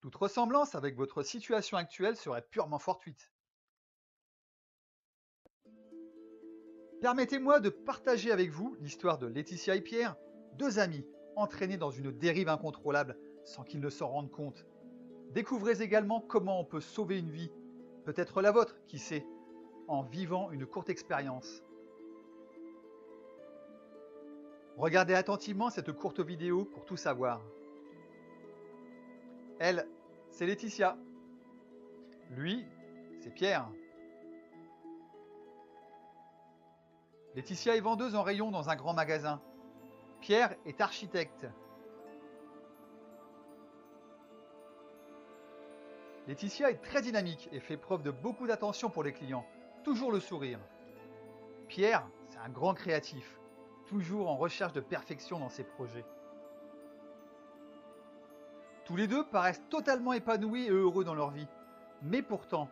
Toute ressemblance avec votre situation actuelle serait purement fortuite. Permettez-moi de partager avec vous l'histoire de Laetitia et Pierre, deux amis entraînés dans une dérive incontrôlable sans qu'ils ne s'en rendent compte. Découvrez également comment on peut sauver une vie, peut-être la vôtre, qui sait, en vivant une courte expérience. Regardez attentivement cette courte vidéo pour tout savoir. Elle, c'est Laetitia. Lui, c'est Pierre. Laetitia est vendeuse en rayon dans un grand magasin. Pierre est architecte. Laetitia est très dynamique et fait preuve de beaucoup d'attention pour les clients, toujours le sourire. Pierre, c'est un grand créatif, toujours en recherche de perfection dans ses projets. Tous les deux paraissent totalement épanouis et heureux dans leur vie, mais pourtant,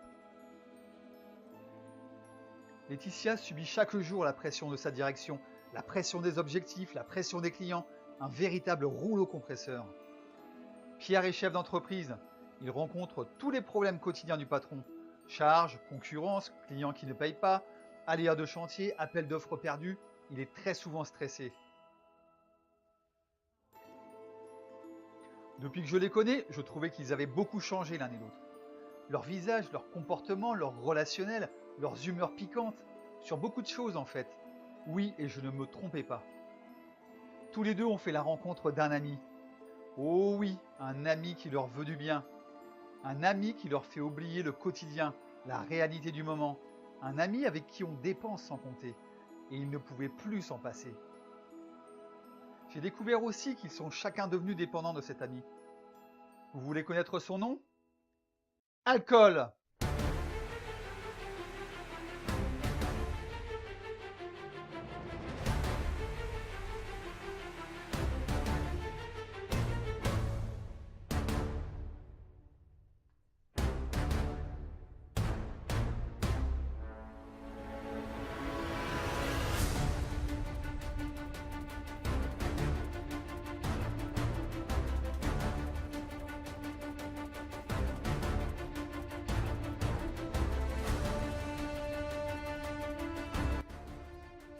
Laetitia subit chaque jour la pression de sa direction, la pression des objectifs, la pression des clients, un véritable rouleau compresseur. Pierre est chef d'entreprise, il rencontre tous les problèmes quotidiens du patron. Charges, concurrence, clients qui ne payent pas, aléas de chantier, appels d'offres perdus, il est très souvent stressé. Depuis que je les connais, je trouvais qu'ils avaient beaucoup changé l'un et l'autre. Leur visage, leur comportement, leur relationnel, leurs humeurs piquantes, sur beaucoup de choses en fait. Oui, et je ne me trompais pas. Tous les deux ont fait la rencontre d'un ami. Oh oui, un ami qui leur veut du bien. Un ami qui leur fait oublier le quotidien, la réalité du moment. Un ami avec qui on dépense sans compter. Et ils ne pouvaient plus s'en passer. J'ai découvert aussi qu'ils sont chacun devenus dépendants de cet ami. Vous voulez connaître son nom? Alcool!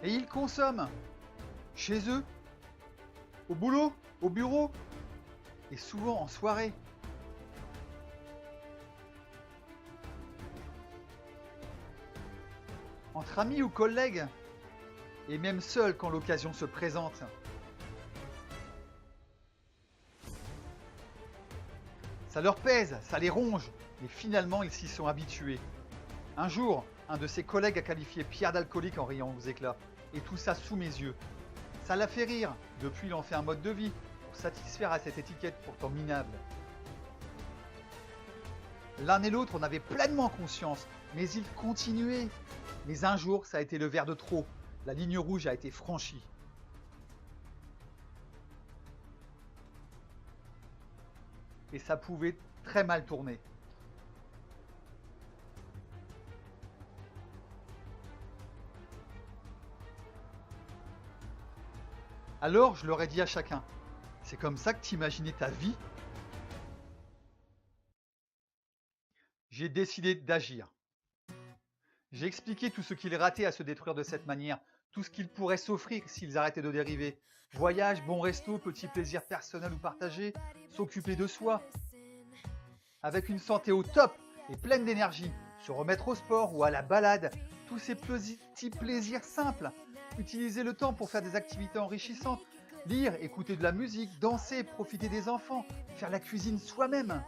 Et ils consomment chez eux, au boulot, au bureau, et souvent en soirée. Entre amis ou collègues, et même seuls quand l'occasion se présente. Ça leur pèse, ça les ronge, mais finalement ils s'y sont habitués. Un jour, un de ses collègues a qualifié Pierre d'alcoolique en riant aux éclats, et tout ça sous mes yeux. Ça l'a fait rire, depuis il en fait un mode de vie, pour satisfaire à cette étiquette pourtant minable. L'un et l'autre en avaient pleinement conscience, mais ils continuaient. Mais un jour, ça a été le verre de trop, la ligne rouge a été franchie. Et ça pouvait très mal tourner. Alors je leur ai dit à chacun, c'est comme ça que t'imaginais ta vie? J'ai décidé d'agir. J'ai expliqué tout ce qu'ils rataient à se détruire de cette manière, tout ce qu'ils pourraient s'offrir s'ils arrêtaient de dériver. Voyage, bon resto, petits plaisirs personnels ou partagés, s'occuper de soi. Avec une santé au top et pleine d'énergie, se remettre au sport ou à la balade, tous ces petits plaisirs simples. Utiliser le temps pour faire des activités enrichissantes, lire, écouter de la musique, danser, profiter des enfants, faire la cuisine soi-même.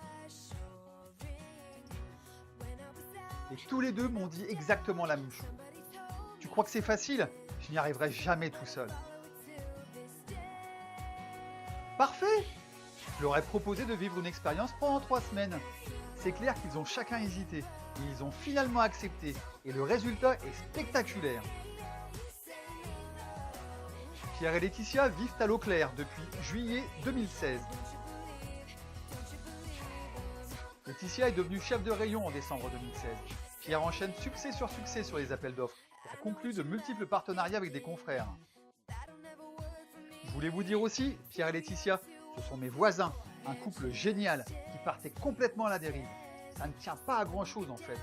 Et tous les deux m'ont dit exactement la même chose. Tu crois que c'est facile? Je n'y arriverai jamais tout seul. Parfait! Je leur ai proposé de vivre une expérience pendant 3 semaines. C'est clair qu'ils ont chacun hésité, et ils ont finalement accepté, et le résultat est spectaculaire. Pierre et Laetitia vivent à l'eau claire depuis juillet 2016. Laetitia est devenue chef de rayon en décembre 2016. Pierre enchaîne succès sur les appels d'offres et a conclu de multiples partenariats avec des confrères. Je voulais vous dire aussi, Pierre et Laetitia, ce sont mes voisins, Un couple génial qui partait complètement à la dérive. Ça ne tient pas à grand chose en fait.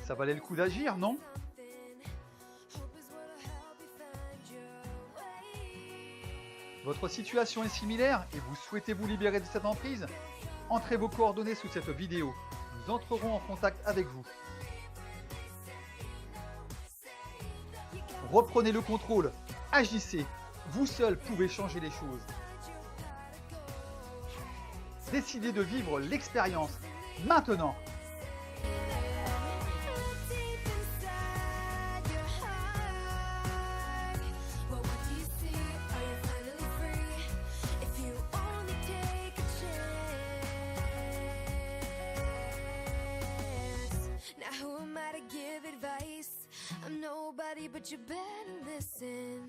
Ça valait le coup d'agir, non? Votre situation est similaire et vous souhaitez vous libérer de cette emprise? Entrez vos coordonnées sous cette vidéo. Nous entrerons en contact avec vous. Reprenez le contrôle. Agissez. Vous seul pouvez changer les choses. Décidez de vivre l'expérience maintenant. Give advice. I'm nobody, but you better listen.